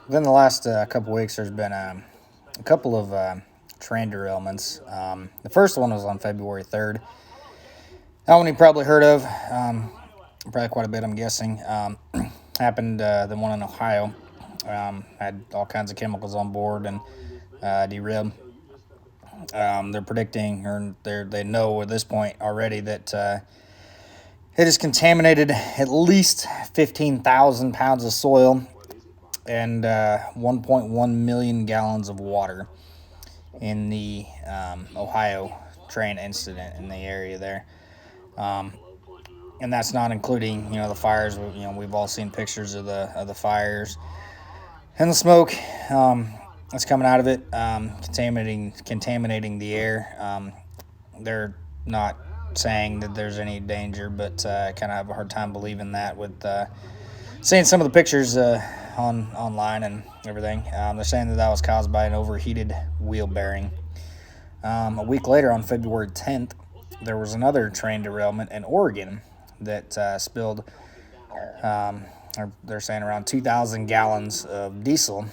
Within the last couple weeks, there's been a couple of train derailments. The first one was on February 3rd. That one you probably heard of, probably quite a bit, I'm guessing. Happened the one in Ohio. Had all kinds of chemicals on board and derailed. They're predicting, or they know at this point already, that it has contaminated at least 15,000 pounds of soil and 1.1 million gallons of water in the Ohio train incident in the area there. And that's not including, the fires. We've all seen pictures of the fires and the smoke that's coming out of it, contaminating the air. They're not saying that there's any danger, but I kind of have a hard time believing that with seeing some of the pictures online and everything. They're saying that was caused by an overheated wheel bearing. A week later, on February 10th, there was another train derailment in Oregon that spilled, they're saying, around 2,000 gallons of diesel,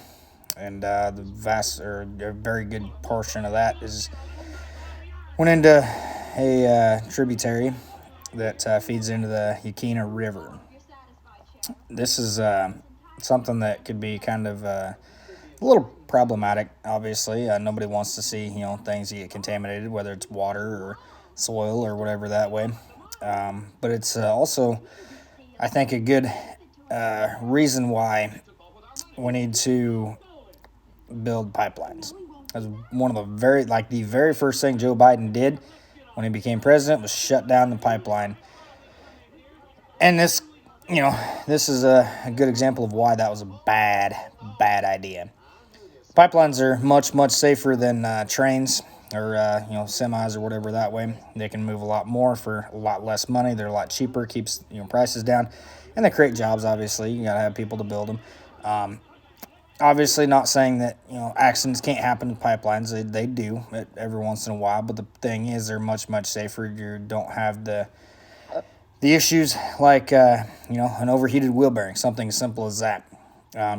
and the vast, or a very good portion of that went into a tributary that feeds into the Yaquina River. This is something that could be kind of a little problematic. Obviously, nobody wants to see things get contaminated, whether it's water or soil or whatever that way. But it's also, I think, a good reason why we need to build pipelines. As one of the very first thing Joe Biden did when he became president was shut down the pipeline. And this is a good example of why that was a bad idea. Pipelines are much, much safer than trains or semis or whatever that way. They can move a lot more for a lot less money. They're a lot cheaper, keeps prices down, and they create jobs. Obviously, you got to have people to build them. Obviously, not saying that accidents can't happen with pipelines. They do every once in a while, but the thing is, they're much, much safer. You don't have the issues like an overheated wheel bearing. Something as simple as that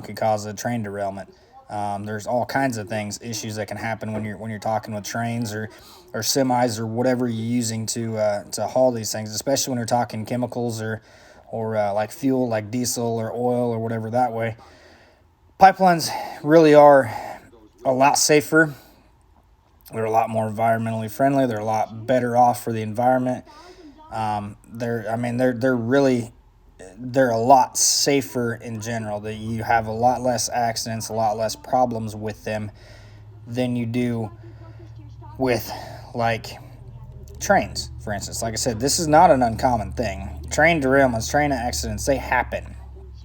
could cause a train derailment. There's all kinds of issues that can happen when you're talking with trains or semis or whatever you're using to haul these things, especially when you're talking chemicals or like fuel, like diesel or oil or whatever that way. Pipelines really are a lot safer. They're a lot more environmentally friendly. They're a lot better off for the environment. They're a lot safer in general. That you have a lot less accidents, a lot less problems with them than you do with like trains, for instance. Like I said, this is not an uncommon thing. Train derailments, train accidents, they happen.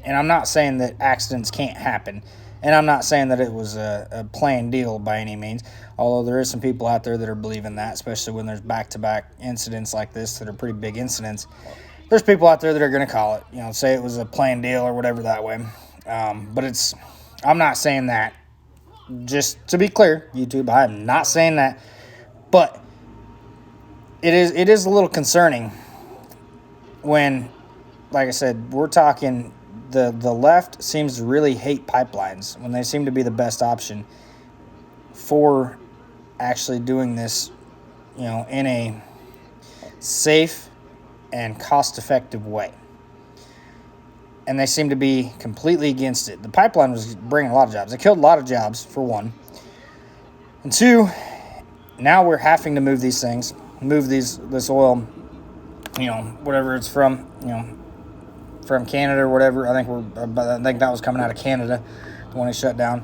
And I'm not saying that accidents can't happen. And I'm not saying that it was a planned deal by any means. Although there is some people out there that are believing that, especially when there's back-to-back incidents like this that are pretty big incidents. There's people out there that are going to call it, say it was a planned deal or whatever that way. But I'm not saying that. Just to be clear, YouTube, I am not saying that. But it is a little concerning when, like I said, we're talking the left seems to really hate pipelines when they seem to be the best option for actually doing this, in a safe and cost-effective way. And they seem to be completely against it. The pipeline was bringing a lot of jobs. It killed a lot of jobs, for one. And two, now we're having to move these things, this oil, whatever it's from Canada or whatever. I think that was coming out of Canada when it shut down.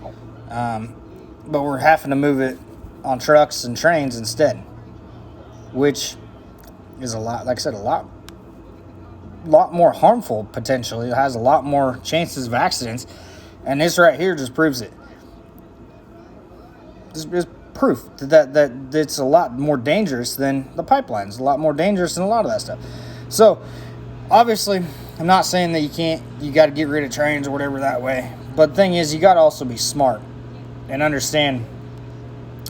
But we're having to move it on trucks and trains instead, which is a lot more harmful potentially. It has a lot more chances of accidents, and this right here just proves it. This is proof that it's a lot more dangerous than the pipelines, a lot more dangerous than a lot of that stuff. So obviously, I'm not saying that you got to get rid of trains or whatever that way. But the thing is, you got to also be smart and understand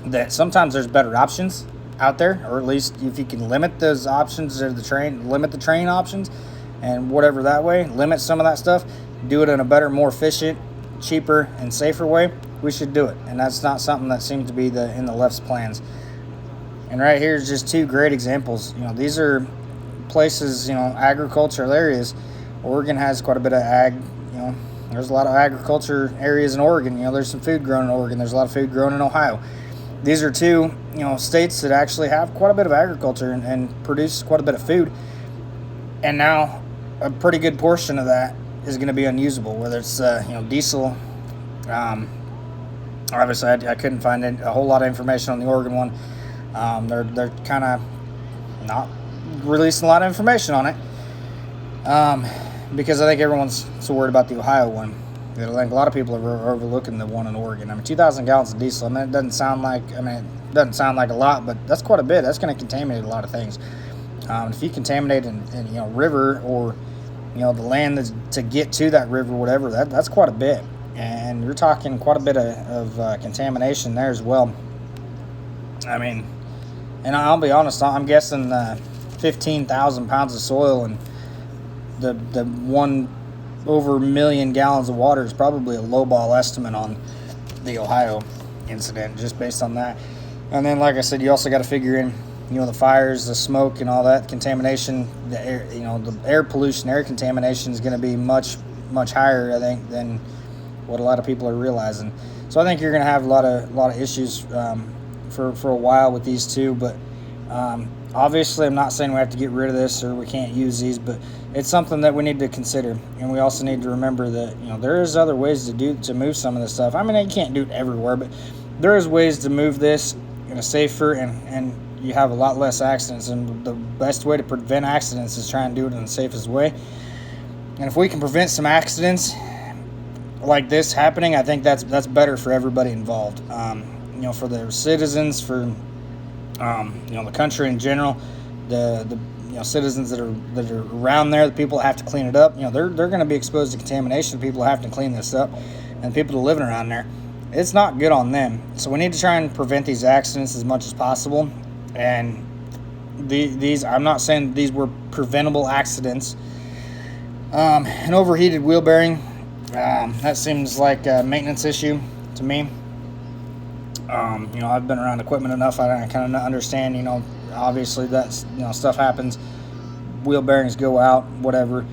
that sometimes there's better options out there, or at least if you can limit those options or limit the train options and whatever that way, limit some of that stuff, do it in a better, more efficient cheaper and safer way, we should do it. And that's not something that seems to be in the left's plans. And right here is just two great examples. These are places, agricultural areas. Oregon has quite a bit of ag. There's a lot of agriculture areas in Oregon. There's some food grown in Oregon. There's a lot of food grown in Ohio. These are two, states that actually have quite a bit of agriculture and produce quite a bit of food. And now a pretty good portion of that is going to be unusable, whether it's, diesel. Obviously, I couldn't find a whole lot of information on the Oregon one. They're kind of not releasing a lot of information on it, because I think everyone's so worried about the Ohio one. I think a lot of people are overlooking the one in Oregon. 2,000 gallons of diesel. It doesn't sound like a lot, but that's quite a bit. That's going to contaminate a lot of things. If you contaminate a river or the land that's to get to that river, whatever, that's quite a bit, and you're talking quite a bit of contamination there as well. And I'll be honest, I'm guessing 15,000 pounds of soil and the 1 over million gallons of water is probably a lowball estimate on the Ohio incident, just based on that. And then, like I said, you also got to figure in, the fires, the smoke, and all that contamination. The air, the air pollution, air contamination is going to be much, much higher, I think, than what a lot of people are realizing. So I think you're going to have a lot of issues for a while with these two. But obviously, I'm not saying we have to get rid of this or we can't use these, but it's something that we need to consider. And we also need to remember that there is other ways to move some of this stuff. You can't do it everywhere, but there is ways to move this in a safer and you have a lot less accidents. And the best way to prevent accidents is try and do it in the safest way. And if we can prevent some accidents like this happening, I think that's better for everybody involved. For the citizens, for the country in general, the citizens that are around there, the people that have to clean it up, they're going to be exposed to contamination. The people that have to clean this up, and the people that are living around there, it's not good on them. So we need to try and prevent these accidents as much as possible. And these, I'm not saying these were preventable accidents. An overheated wheel bearing, that seems like a maintenance issue to me. I've been around equipment enough. I kind of understand, obviously that's, stuff happens. Wheel bearings go out, whatever.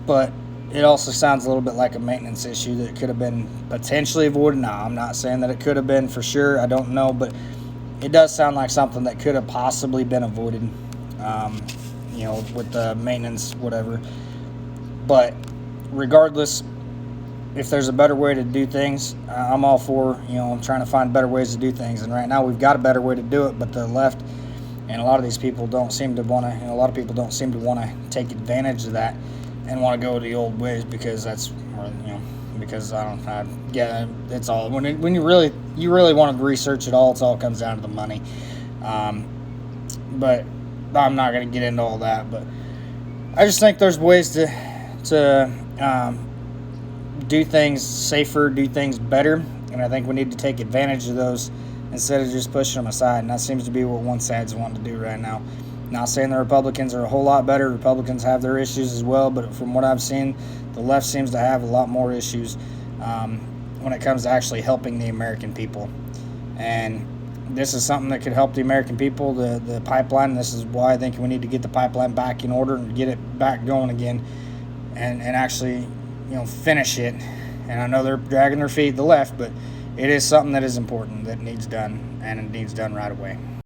But it also sounds a little bit like a maintenance issue that could have been potentially avoided. No, I'm not saying that it could have been for sure. I don't know, but it does sound like something that could have possibly been avoided, with the maintenance, whatever. But regardless, if there's a better way to do things, I'm all for, trying to find better ways to do things. And right now we've got a better way to do it, but the left and a lot of these people don't seem to want to, a lot of people don't seem to want to take advantage of that and want to go the old ways, because that's, because it's all, when you really want to research it all, it all comes down to the money. But I'm not going to get into all that, but I just think there's ways to do things safer, do things better, and I think we need to take advantage of those instead of just pushing them aside. And that seems to be what one side's wanting to do right now. Not saying the Republicans are a whole lot better. Republicans have their issues as well, but from what I've seen, the left seems to have a lot more issues when it comes to actually helping the American people. And this is something that could help the American people, the pipeline. This is why I think we need to get the pipeline back in order and get it back going again, and actually finish it. And I know they're dragging their feet, the left, but it is something that is important, that needs done, and it needs done right away.